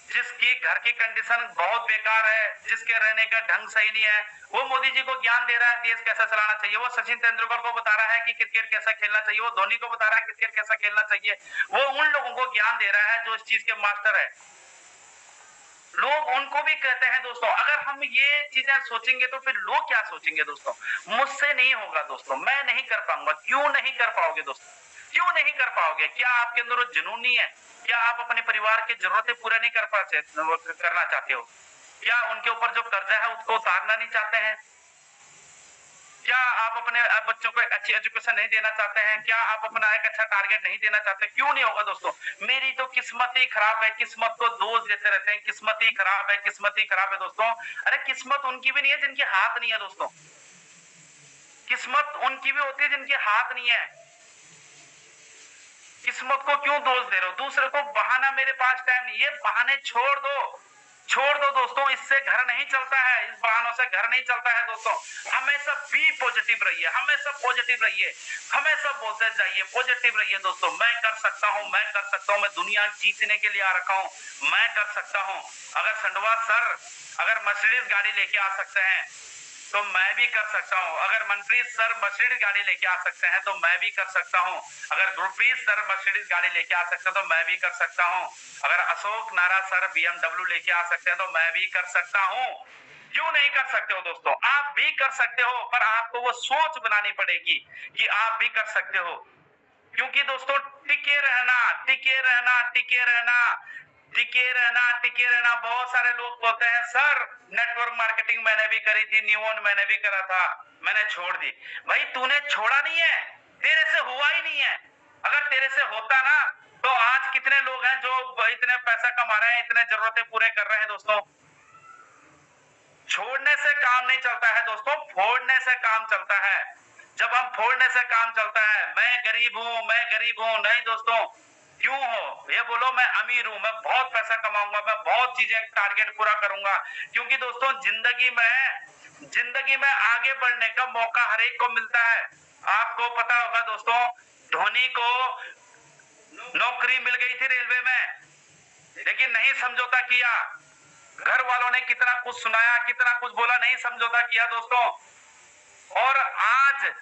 जिसकी घर की कंडीशन बहुत बेकार है, जिसके रहने का ढंग सही नहीं है, वो मोदी जी को ज्ञान दे रहा है देश कैसा चलाना चाहिए, वो सचिन तेंदुलकर को बता रहा है कि क्रिकेट कैसा खेलना चाहिए, वो धोनी को बता रहा है क्रिकेट कैसा खेलना चाहिए। वो उन लोगों को ज्ञान दे रहा है जो इस चीज के मास्टर है। लोग उनको भी कहते हैं दोस्तों। अगर हम ये चीजें सोचेंगे तो फिर लोग क्या सोचेंगे दोस्तों? मुझसे नहीं होगा दोस्तों, मैं नहीं कर पाऊंगा। क्यों नहीं कर पाओगे दोस्तों? क्यों नहीं कर पाओगे? क्या आपके अंदर वो जुनून नहीं है? क्या आप अपने परिवार की जरूरतें पूरा नहीं करना चाहते हो? क्या उनके ऊपर जो कर्जा है उसको उतारना नहीं चाहते हैं? क्या आप अपने बच्चों को एक अच्छी एजुकेशन नहीं देना चाहते हैं? क्या आप अपना एक अच्छा टारगेट नहीं देना चाहते? क्यों नहीं होगा दोस्तों? मेरी तो किस्मत ही खराब है, किस्मत को दोष देते रहते हैं, किस्मत ही खराब है, किस्मत ही खराब है दोस्तों। अरे किस्मत उनकी भी नहीं है जिनके हाथ नहीं है दोस्तों। किस्मत उनकी भी होती है जिनके हाथ नहीं है। किस्मत को क्यों दोष दे रहे हो? दूसरे को बहाना मेरे पास टाइम नहीं, ये बहाने छोड़ दो, छोड़ दो दोस्तों। इससे घर नहीं चलता है, इस बहानों से घर नहीं चलता है दोस्तों। हमेशा बी पॉजिटिव रहिए, हमेशा पॉजिटिव रहिए, हमेशा बोलते जाइए, पॉजिटिव रहिए दोस्तों। मैं कर सकता हूं, मैं कर सकता हूं, मैं दुनिया जीतने के लिए आ रखा हूं, मैं कर सकता हूं। अगर संडवा सर अगर मर्सिडीज गाड़ी लेके आ सकते हैं तो मैं भी कर सकता हूं। अगर मनप्रीत सर मर्सिडीज गाड़ी लेके आ सकते हैं तो मैं भी कर सकता हूं। अगर गुरप्रीत सर मर्सिडीज गाड़ी लेके आ सकते हैं तो मैं भी कर सकता हूं। अगर अशोक नारा सर BMW लेके आ सकते हैं तो मैं भी कर सकता हूं। क्यों नहीं कर सकते हो दोस्तों? आप भी कर सकते हो, पर आपको वो सोच बनानी पड़ेगी कि आप भी कर सकते हो। क्योंकि दोस्तों टिके रहना, टिके रहना, टिके रहना, टिके रहना, टिके रहना। बहुत सारे लोग बोलते हैं सर नेटवर्क मार्केटिंग मैंने भी करी थी, न्यूऑन मैंने भी करा था, मैंने छोड़ दी। भाई तूने छोड़ा नहीं है, तेरे से हुआ ही नहीं है। अगर तेरे से होता ना तो आज कितने लोग हैं जो इतने पैसा कमा रहे हैं, इतने जरूरतें पूरे कर रहे हैं दोस्तों। छोड़ने से काम नहीं चलता है दोस्तों, फोड़ने से काम चलता है। जब हम फोड़ने से काम चलता है, मैं गरीब हूं, मैं गरीब हूं, नहीं दोस्तों। क्यों हो? ये बोलो मैं अमीर हूं, मैं बहुत पैसा कमाऊंगा, मैं बहुत चीजें टारगेट पूरा करूंगा। क्योंकि दोस्तों जिंदगी में आगे बढ़ने का मौका हर एक को मिलता है। आपको पता होगा दोस्तों, धोनी को नौकरी मिल गई थी रेलवे में, लेकिन नहीं समझौता किया। घर वालों ने कितना कुछ सुनाया, कितना कुछ बोला, नहीं समझौता किया दोस्तों। और आज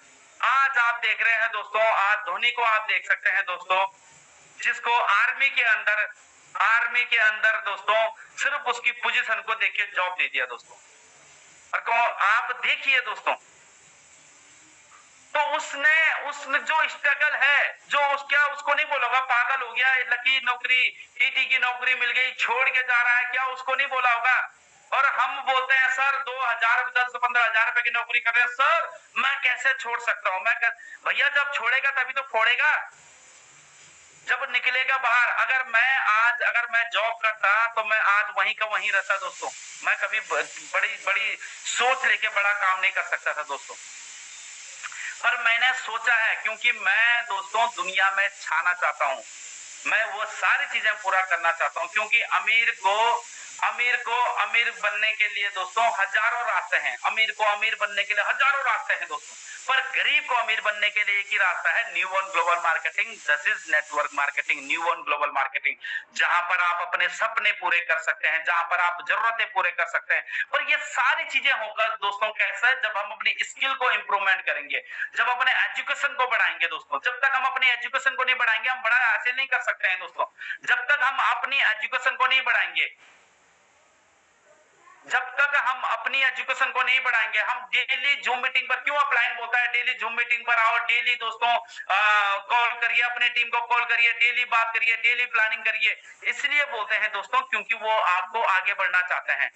आज आप देख रहे हैं दोस्तों, आज धोनी को आप देख सकते हैं दोस्तों, जिसको आर्मी के अंदर दोस्तों सिर्फ उसकी पोजीशन को देख के जॉब दे दिया दोस्तों। और आप देखिए दोस्तों, तो उसने जो स्ट्रगल है, जो क्या उसको नहीं बोला होगा पागल हो गया, लकी नौकरी, टीटी की नौकरी मिल गई, छोड़ के जा रहा है, क्या उसको नहीं बोला होगा? और हम बोलते हैं सर 2000 10-15 हजार रुपए की नौकरी कर रहे हैं, सर मैं कैसे छोड़ सकता हूं? भैया जब छोड़ेगा तभी तो फोड़ेगा, जब निकलेगा बाहर। अगर मैं जॉब करता तो मैं आज वहीं का वहीं रहता दोस्तों। मैं कभी बड़ी बड़ी सोच लेके बड़ा काम नहीं कर सकता था दोस्तों, पर मैंने सोचा है, क्योंकि मैं दोस्तों दुनिया में छाना चाहता हूं। मैं वो सारी चीजें पूरा करना चाहता हूं, क्योंकि अमीर बनने के लिए दोस्तों हजारों रास्ते हैं। अमीर को अमीर बनने के लिए हजारों रास्ते हैं दोस्तों, पर गरीब को अमीर बनने के लिए एक ही रास्ता है, new one global marketing. This is network marketing, new one global marketing, जहां पर आप अपने सपने पूरे कर सकते हैं, जहां पर आप जरूरतें पूरे कर सकते हैं। पर ये सारी चीजें होगा दोस्तों कैसे? जब हम अपनी स्किल को इंप्रूवमेंट करेंगे, जब अपने एजुकेशन को बढ़ाएंगे दोस्तों। जब तक हम अपनी एजुकेशन को नहीं बढ़ाएंगे, हम बड़ा हासिल नहीं कर सकते हैं दोस्तों। जब तक हम अपनी एजुकेशन को नहीं बढ़ाएंगे, जब तक हम अपनी एजुकेशन को नहीं बढ़ाएंगे, हम डेली जूम मीटिंग पर, क्यों अपलाइन बोलता है डेली जूम मीटिंग पर आओ, डेली दोस्तों कॉल करिए, अपने टीम को कॉल करिए, डेली बात करिए, डेली प्लानिंग करिए। इसलिए बोलते हैं दोस्तों क्योंकि वो आपको आगे बढ़ना चाहते हैं।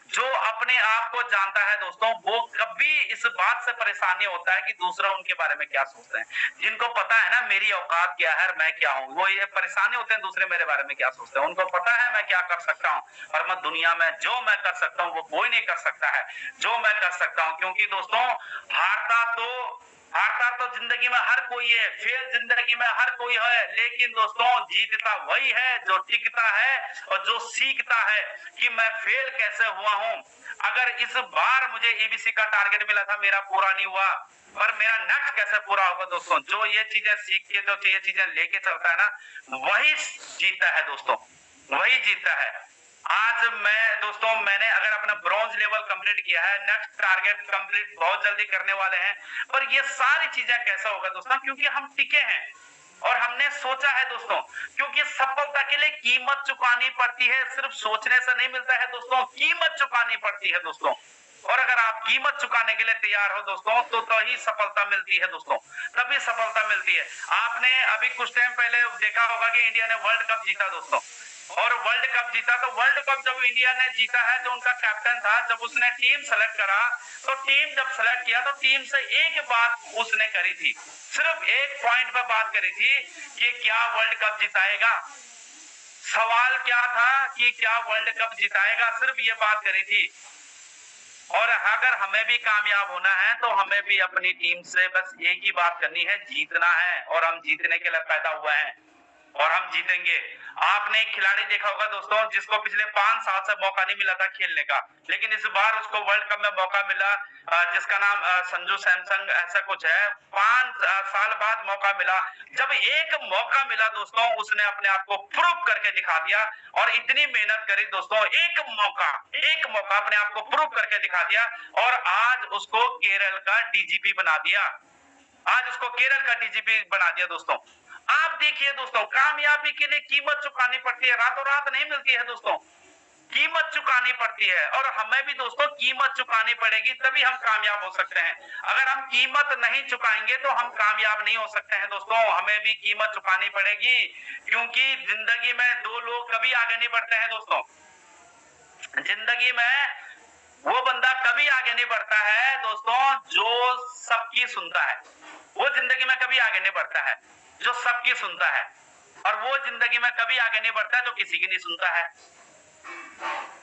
जो अपने आप को जानता है दोस्तों, वो कभी इस बात से परेशान नहीं होता है कि दूसरा उनके बारे में क्या सोचते हैं। जिनको पता है ना मेरी औकात क्या है, मैं क्या हूं, वो ये परेशानी होते हैं दूसरे मेरे बारे में क्या सोचते हैं। उनको पता है मैं क्या कर सकता हूं, और मैं दुनिया में जो मैं कर सकता हूं वो कोई नहीं कर सकता है जो मैं कर सकता हूं। क्योंकि दोस्तों हारता तो जिंदगी में हर कोई है, फेल जिंदगी में हर कोई है, लेकिन दोस्तों जीतता वही है जो टिकता है और जो सीखता है कि मैं फेल कैसे हुआ हूं। अगर इस बार मुझे एबीसी का टारगेट मिला था, मेरा पूरा नहीं हुआ, पर मेरा नेक्स्ट कैसे पूरा होगा दोस्तों? जो ये चीजें सीख के, जो ये चीजें लेके चलता है ना, वही जीता है दोस्तों, वही जीता है। आज मैंने अगर अपना ब्रॉन्ज लेवल कंप्लीट किया है, नेक्स्ट टारगेट कंप्लीट बहुत जल्दी करने वाले हैं। पर ये सारी चीजें कैसा होगा दोस्तों? क्योंकि हम टिके हैं और हमने सोचा है दोस्तों। क्योंकि सफलता के लिए कीमत चुकानी पड़ती है, सिर्फ सोचने से नहीं मिलता है दोस्तों, कीमत चुकानी पड़ती है दोस्तों। और अगर आप कीमत चुकाने के लिए तैयार हो दोस्तों तो ही सफलता मिलती है दोस्तों, तभी सफलता मिलती है। आपने अभी कुछ टाइम पहले देखा होगा कि इंडिया ने वर्ल्ड कप जीता दोस्तों, और वर्ल्ड कप जीता तो वर्ल्ड कप जब इंडिया ने जीता है, जो उनका कैप्टन था, जब उसने टीम सेलेक्ट करा, तो टीम जब सेलेक्ट किया तो टीम से एक बात उसने करी थी, सिर्फ एक पॉइंट पे बात करी थी कि क्या वर्ल्ड कप जिताएगा। सवाल क्या था कि क्या वर्ल्ड कप जिताएगा, सिर्फ ये बात करी थी। और अगर हमें भी कामयाब होना है तो हमें भी अपनी टीम से बस एक ही बात करनी है, जीतना है, और हम जीतने के लिए पैदा हुए हैं और हम जीतेंगे। आपने एक खिलाड़ी देखा होगा दोस्तों जिसको पिछले 5 साल से मौका नहीं मिला था खेलने का, लेकिन इस बार उसको वर्ल्ड कप में मौका मिला, जिसका नाम संजू सैमसंग ऐसा कुछ है। 5 साल बाद मौका मिला। जब एक मौका मिला दोस्तों, उसने अपने आप को प्रूव करके दिखा दिया, और इतनी मेहनत करी दोस्तों, एक मौका अपने आप को प्रूव करके दिखा दिया, और आज उसको केरल का डीजीपी बना दिया। आज उसको केरल का डीजीपी बना दिया दोस्तों। आप देखिए दोस्तों, कामयाबी के लिए कीमत चुकानी पड़ती है, रातों रात नहीं मिलती है दोस्तों, कीमत चुकानी पड़ती है। और हमें भी दोस्तों कीमत चुकानी पड़ेगी, तभी हम कामयाब हो सकते हैं। अगर हम कीमत नहीं चुकाएंगे तो हम कामयाब नहीं हो सकते हैं दोस्तों। हमें भी कीमत चुकानी पड़ेगी, क्योंकि जिंदगी में दो लोग कभी आगे नहीं बढ़ते हैं दोस्तों। जिंदगी में वो बंदा कभी आगे नहीं बढ़ता है दोस्तों जो सबकी सुनता है। वो जिंदगी में कभी आगे नहीं बढ़ता है जो सबकी सुनता है, और वो जिंदगी में कभी आगे नहीं बढ़ता है जो किसी की नहीं सुनता है।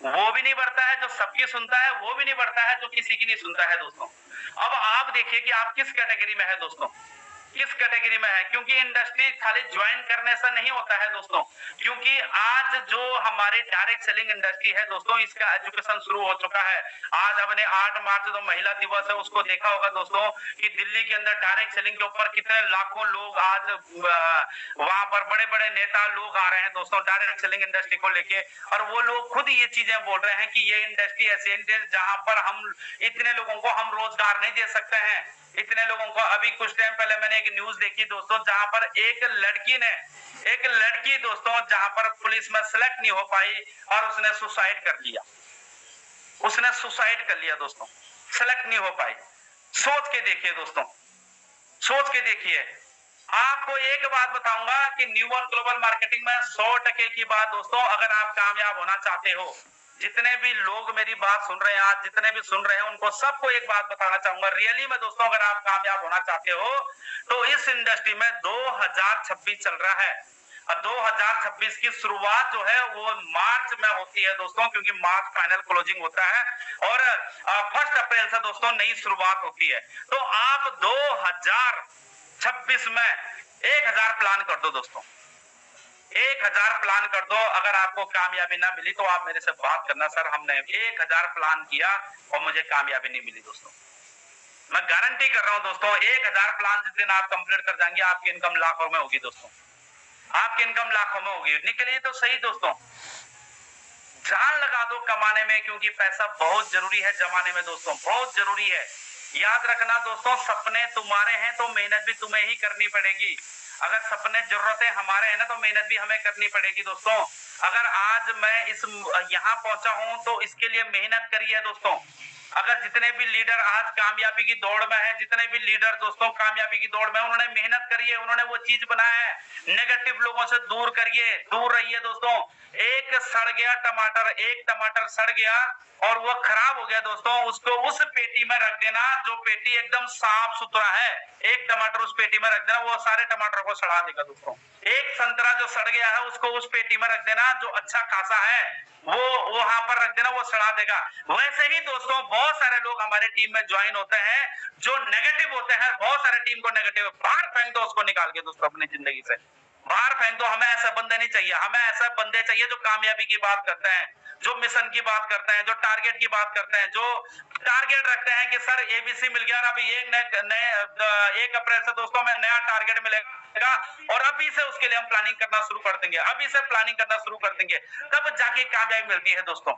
वो भी नहीं बढ़ता है जो सबकी सुनता है, वो भी नहीं बढ़ता है जो किसी की नहीं सुनता है दोस्तों। अब आप देखिए कि आप किस कैटेगरी में है दोस्तों, किस कैटेगरी में है, क्योंकि इंडस्ट्री खाली ज्वाइन करने से नहीं होता है दोस्तों। क्योंकि आज जो हमारी डायरेक्ट सेलिंग इंडस्ट्री है दोस्तों, इसका एजुकेशन शुरू हो चुका है। आज हमने 8 मार्च जो महिला दिवस है उसको देखा होगा दोस्तों, कि दिल्ली के अंदर डायरेक्ट सेलिंग के ऊपर कितने लाखों लोग आज वहां पर बड़े बड़े नेता लोग आ रहे हैं दोस्तों डायरेक्ट सेलिंग इंडस्ट्री को लेके, और वो लोग खुद ये चीजें बोल रहे हैं कि ये इंडस्ट्री ऐसी इंडस्ट्री जहां पर हम इतने लोगों को हम रोजगार नहीं दे सकते हैं, इतने लोगों को। अभी कुछ टाइम पहले मैंने एक न्यूज देखी दोस्तों, जहां पर एक लड़की दोस्तों, जहां पर पुलिस में सेलेक्ट नहीं हो पाई और उसने सुसाइड कर लिया। उसने सुसाइड कर लिया दोस्तों, सेलेक्ट नहीं हो पाई। सोच के देखिए दोस्तों, सोच के देखिए। आपको एक बात बताऊंगा कि न्यू वन ग्लोबल मार्केटिंग में 100% की बात दोस्तों, अगर आप कामयाब होना चाहते हो, जितने भी लोग मेरी बात सुन रहे हैं आज, जितने भी सुन रहे हैं, उनको सबको एक बात बताना चाहूंगा रियली में दोस्तों, अगर आप कामयाब होना चाहते हो तो इस इंडस्ट्री में 2026 चल रहा है, और 2026 की शुरुआत जो है वो मार्च में होती है दोस्तों, क्योंकि मार्च फाइनल क्लोजिंग होता है, और 1 अप्रैल से दोस्तों नई शुरुआत होती है। तो आप 2026 में 1000 प्लान कर दो दोस्तों, 1000 प्लान कर दो। अगर आपको कामयाबी ना मिली तो आप मेरे से बात करना, सर हमने 1000 प्लान किया और मुझे कामयाबी नहीं मिली दोस्तों। मैं गारंटी कर रहा हूं दोस्तों, 1000 प्लान जिस दिन आप कंप्लीट कर जाएंगे, आपकी इनकम लाखों में होगी दोस्तों, आपकी इनकम लाखों में होगी। निकलिए तो सही दोस्तों, जान लगा दो कमाने में, क्योंकि पैसा बहुत जरूरी है जमाने में दोस्तों, बहुत जरूरी है। याद रखना दोस्तों, सपने तुम्हारे हैं तो मेहनत भी तुम्हें ही करनी पड़ेगी। अगर सपने जरूरतें हमारे हैं ना, तो मेहनत भी हमें करनी पड़ेगी दोस्तों। अगर आज मैं इस यहाँ पहुंचा हूं तो इसके लिए मेहनत करी है दोस्तों। अगर जितने भी लीडर आज कामयाबी की दौड़ में है, जितने भी लीडर दोस्तों कामयाबी की दौड़ में, उन्होंने मेहनत करी है, उन्होंने वो चीज बनाया है। नेगेटिव लोगों से दूर करिए, दूर रहिए दोस्तों। एक सड़ गया टमाटर, एक टमाटर सड़ गया और वो खराब हो गया दोस्तों, उसको उस पेटी में रख देना जो पेटी एकदम साफ सुथरा है। एक टमाटर उस पेटी में रख देना, वो सारे टमाटर को सड़ा देगा दोस्तों। एक संतरा जो सड़ गया है उसको उस पेटी में रख देना, जो अच्छा खासा है वो वहां पर रख देना, वो सड़ा देगा। वैसे ही दोस्तों बहुत सारे लोग हमारे टीम में ज्वाइन होते हैं जो नेगेटिव होते हैं, बहुत सारे टीम को नेगेटिव बाहर फेंक दो, उसको निकाल के दोस्तों अपनी जिंदगी से बाहर फेंक दो। हमें ऐसे बंदे नहीं चाहिए, हमें ऐसे बंदे चाहिए जो कामयाबी की बात करते हैं, जो मिशन की बात करते हैं, जो टारगेट की बात करते हैं, जो टारगेट रखते हैं कि सर एबीसी मिल गया, अभी 1 अप्रैल से दोस्तों हमें नया टारगेट मिलेगा और अभी से उसके लिए हम प्लानिंग करना शुरू कर देंगे, अभी से प्लानिंग करना शुरू कर देंगे, तब जाके कामयाबी मिलती है दोस्तों।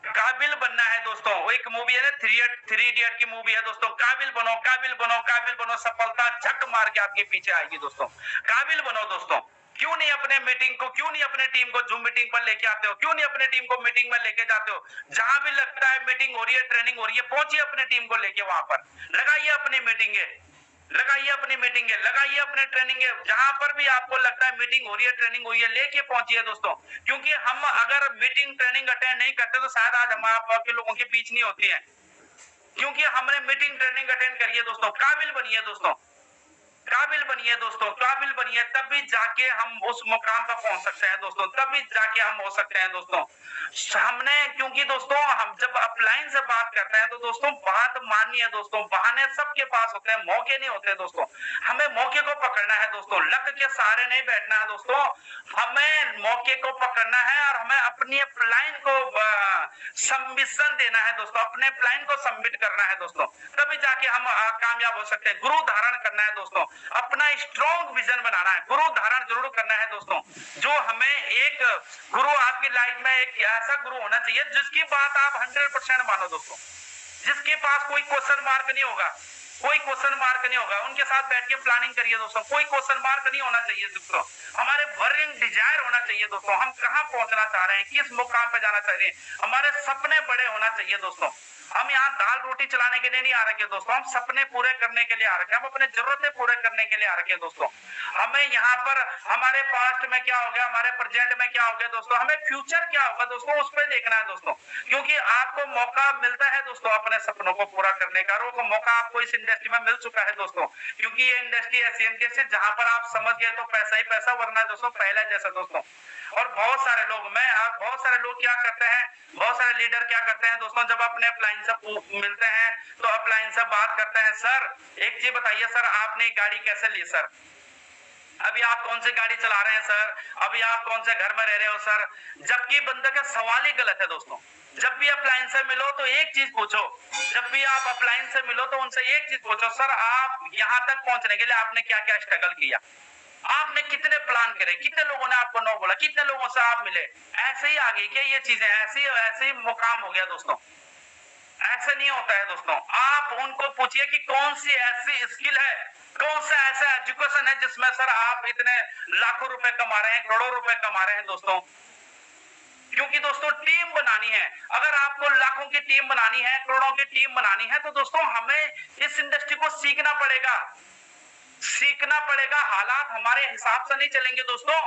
काबिल बनना है दोस्तों, वो एक मूवी है ना, थ्री इडियट की मूवी है दोस्तों। काबिल बनो, काबिल बनो, काबिल बनो, सफलता झक मार के आपके पीछे आएगी दोस्तों। काबिल बनो दोस्तों, क्यों नहीं अपने मीटिंग को, क्यों नहीं अपने टीम को जूम मीटिंग पर लेके आते हो, क्यों नहीं अपने टीम को मीटिंग में लेके जाते हो? जहां भी लगता है मीटिंग हो रही है, ट्रेनिंग हो रही है, पहुंचिए अपनी टीम को लेके वहां पर, लगाइए अपनी मीटिंग, लगाइए अपनी मीटिंग, लगाइए अपने ट्रेनिंग, जहां पर भी आपको लगता है मीटिंग हो रही है, ट्रेनिंग हुई है, लेके पहुंचिए दोस्तों। क्योंकि हम अगर मीटिंग ट्रेनिंग अटेंड नहीं करते तो शायद आज हम आपके लोगों के बीच नहीं होती है, क्योंकि हमने मीटिंग ट्रेनिंग अटेंड करी है दोस्तों। काबिल बनिए दोस्तों, काबिल बनिए दोस्तों, काबिल बनिए, तभी जाके हम उस मुकाम पर पहुंच सकते हैं दोस्तों, तभी जाके हम हो सकते हैं दोस्तों। हमने, क्योंकि दोस्तों हम जब अपलाइन से बात करते हैं तो दोस्तों बात माननी है दोस्तों, बहाने सबके पास होते हैं, मौके नहीं होते दोस्तों। हमें मौके को पकड़ना है दोस्तों, लक के सहारे नहीं बैठना है दोस्तों, हमें मौके को पकड़ना है और हमें अपनी अपलाइन को सबमिशन देना है दोस्तों, अपने प्लान को सबमिट करना है दोस्तों, तभी जाके हम कामयाब हो सकते हैं। गुरु धारण करना है दोस्तों, अपना स्ट्रॉन्ग विजन बनाना है, गुरु धारण जरूर करना है दोस्तों। जो हमें एक गुरु, आपकी लाइफ में एक ऐसा गुरु होना चाहिए जिसकी बात आप 100% मानो दोस्तों, जिसके पास कोई क्वेश्चन मार्क नहीं होगा, कोई क्वेश्चन मार्क नहीं होगा। उनके साथ बैठ के प्लानिंग करिए दोस्तों, कोई क्वेश्चन मार्क नहीं होना चाहिए दोस्तों। हमारे बर्निंग डिजायर होना चाहिए दोस्तों, हम कहां पहुंचना चाह रहे हैं, किस मुकाम पे जाना चाह रहे हैं, हमारे सपने बड़े होना चाहिए दोस्तों। हम यहाँ दाल रोटी चलाने के लिए नहीं आ रखे दोस्तों, हम सपने पूरे करने के लिए आ रखे हैं, हम अपने जरूरतें पूरे करने के लिए आ रखे हैं दोस्तों। हमें यहाँ पर हमारे पास्ट में क्या हो गया, हमारे प्रेजेंट में क्या हो गया दोस्तों, हमें फ्यूचर क्या होगा दोस्तों, उस पर देखना है दोस्तों। क्योंकि आपको मौका मिलता है दोस्तों अपने सपनों को पूरा करने का, और वो मौका आपको इस इंडस्ट्री में मिल चुका है दोस्तों। क्योंकि ये इंडस्ट्री ऐसी इंडस्ट्री जहां पर आप समझ गए तो पैसा ही पैसा, वरना दोस्तों पहला जैसा दोस्तों। और बहुत सारे लोग, बहुत सारे लोग क्या करते हैं, बहुत सारे लीडर क्या करते हैं दोस्तों, जब अपने अपलाइन से मिलते हैं तो अपलाइन से बात करते हैं, सर एक चीज बताइए सर, आपने गाड़ी कैसे ली सर, अभी आप कौन सी गाड़ी चला रहे हैं सर, अभी आप कौन से घर में रह रहे हो सर। जबकि बंदे का सवाल ही गलत है दोस्तों। जब भी अपलाइन से मिलो तो एक चीज पूछो, जब भी आप अपलाइन से मिलो तो उनसे एक चीज पूछो, सर आप यहाँ तक पहुंचने के लिए आपने क्या क्या स्ट्रगल किया, आपने कितने प्लान करे, कितने लोगों ने आपको नो बोला, कितने लोगों से आप मिले, ऐसे ही आगे क्या ये चीजें, ऐसे ही मुकाम हो गया दोस्तों। ऐसे नहीं होता है दोस्तों। आप उनको पूछिए कि कौन सी ऐसी स्किल है, कौन सा ऐसा एजुकेशन है जिसमें सर आप इतने लाखों रुपए कमा रहे हैं, करोड़ों रुपए कमा रहे हैं दोस्तों। क्योंकि दोस्तों टीम बनानी है, अगर आपको लाखों की टीम बनानी है, करोड़ों की टीम बनानी है, तो दोस्तों हमें इस इंडस्ट्री को सीखना पड़ेगा, सीखना पड़ेगा। हालात हमारे हिसाब से नहीं चलेंगे दोस्तों,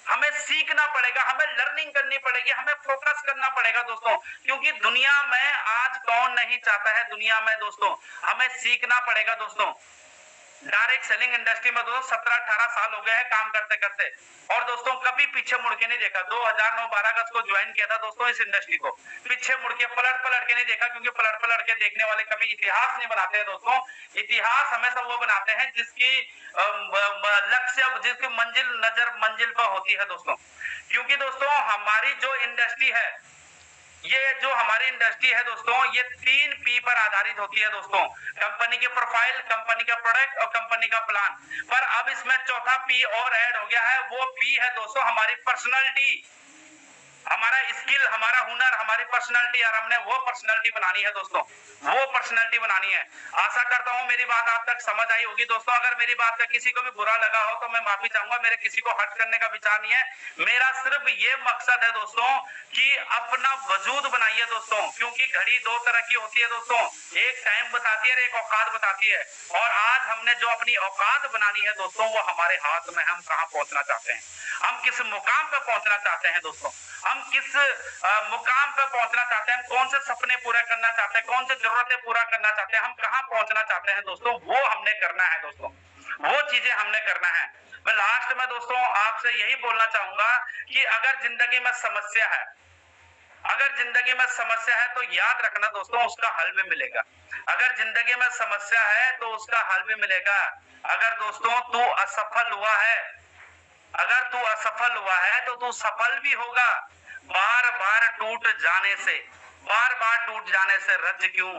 हमें सीखना पड़ेगा, हमें लर्निंग करनी पड़ेगी, हमें फोकस करना पड़ेगा दोस्तों। क्योंकि दुनिया में आज कौन नहीं चाहता है, दुनिया में दोस्तों हमें सीखना पड़ेगा दोस्तों। डायरेक्ट सेलिंग इंडस्ट्री में दोस्तों 17-18 साल हो गए हैं काम करते करते, और दोस्तों कभी पीछे मुड़ के नहीं देखा। 2009-12 अगस्त को ज्वाइन किया था दोस्तों इस इंडस्ट्री को, पीछे मुड़ के पलट के नहीं देखा, क्योंकि पलट के देखने वाले कभी इतिहास नहीं बनाते हैं दोस्तों। इतिहास हमेशा वो बनाते हैं जिसकी लक्ष्य, जिसकी मंजिल पर होती है दोस्तों। क्योंकि दोस्तों हमारी जो इंडस्ट्री है, ये जो हमारी इंडस्ट्री है दोस्तों, ये 3 P पर आधारित होती है दोस्तों, कंपनी की प्रोफाइल, कंपनी का प्रोडक्ट और कंपनी का प्लान। पर अब इसमें चौथा P और ऐड हो गया है, वो P है दोस्तों हमारी पर्सनालिटी, हमारा स्किल, हमारा हुनर, हमारी पर्सनालिटी, यार हमने वो पर्सनालिटी बनानी है दोस्तों, वो पर्सनालिटी बनानी है। आशा करता हूँ मेरी बात आप तक समझ आई होगी दोस्तों। अगर मेरी बात का किसी को भी बुरा लगा हो तो मैं माफी चाहूंगा, मेरे किसी को हर्ट करने का विचार नहीं है। मेरा सिर्फ ये मकसद है दोस्तों कि अपना वजूद बनाइए दोस्तों, क्योंकि घड़ी 2 तरह की होती है दोस्तों, एक टाइम बताती है और एक औकात बताती है। और आज हमने जो अपनी औकात बनानी है दोस्तों, वो हमारे हाथ में, हम कहाँ पहुंचना चाहते हैं, हम किस मुकाम पे पहुंचना चाहते हैं दोस्तों, हम किस मुकाम पे पहुंचना चाहते हैं, कौन से सपने पूरे करना चाहते हैं, कौन से जरूरतें पूरा करना चाहते हैं, हम कहां पहुंचना चाहते हैं दोस्तों, वो हमने करना है दोस्तों, वो चीजें हमने करना है। मैं लास्ट में दोस्तों आपसे यही बोलना चाहूंगा कि अगर जिंदगी में समस्या है, अगर जिंदगी में समस्या है तो याद रखना दोस्तों उसका हल भी मिलेगा। अगर जिंदगी में समस्या है तो उसका हल भी मिलेगा। अगर दोस्तों तू असफल हुआ है, अगर तू असफल हुआ है तो तू सफल भी होगा। बार बार टूट जाने से, बार बार टूट जाने से रज क्यों,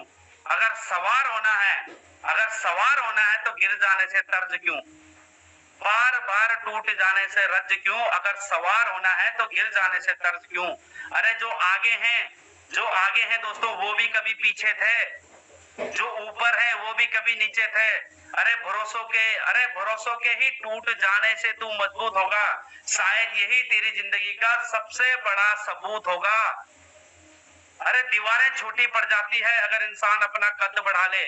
अगर सवार होना है, अगर सवार होना है तो गिर जाने से तर्ज क्यों, बार बार टूट जाने से रज क्यों, अगर सवार होना है तो गिर जाने से तर्ज क्यों। अरे जो आगे हैं, जो आगे हैं दोस्तों वो भी कभी पीछे थे, जो ऊपर है वो भी कभी नीचे थे। अरे भरोसों के ही टूट जाने से तू मजबूत होगा। शायद यही तेरी जिंदगी का सबसे बड़ा सबूत होगा। अरे दीवारें छोटी पड़ जाती है अगर इंसान अपना कद बढ़ा ले।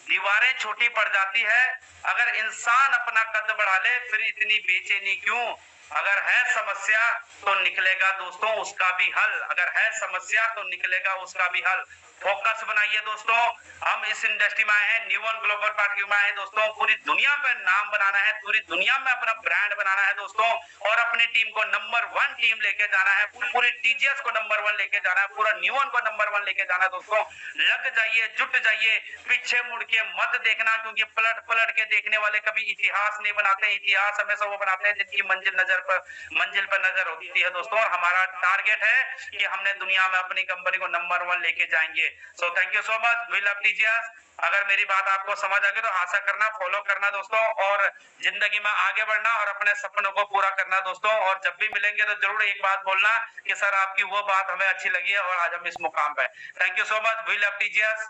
दीवारें छोटी पड़ जाती है अगर इंसान अपना कद बढ़ा ले, फिर इतनी बेचैनी क्यों? अगर है समस्या तो निकलेगा दोस्तों उसका भी हल। अगर है समस्या तो निकलेगा उसका भी हल। फोकस बनाइए दोस्तों। हम इस इंडस्ट्री में आए हैं, न्यू वन ग्लोबल पार्टी में आए हैं दोस्तों। पूरी दुनिया पे नाम बनाना है, पूरी दुनिया में अपना ब्रांड बनाना है दोस्तों, और अपनी टीम को नंबर 1 टीम लेके जाना है। पूरी टीजीएस को नंबर 1 लेके जाना है, पूरा न्यू वन को नंबर 1 लेके जाना है दोस्तों। लग जाइए, जुट जाइए, पीछे मुड़ के मत देखना, क्योंकि पलट पलट के देखने वाले कभी इतिहास नहीं बनाते। इतिहास हमेशा वो बनाते हैं जिनकी मंजिल पर नजर होती है दोस्तों। और हमारा टारगेट है कि हमने दुनिया में अपनी कंपनी को नंबर 1 लेके जाएंगे। So thank you so much, we love TGS. अगर मेरी बात आपको समझ आ गई तो आशा करना, फॉलो करना दोस्तों, और जिंदगी में आगे बढ़ना और अपने सपनों को पूरा करना दोस्तों। और जब भी मिलेंगे तो जरूर एक बात बोलना कि सर आपकी वो बात हमें अच्छी लगी है और आज हम इस मुकाम पे। Thank you so much, we love TGS.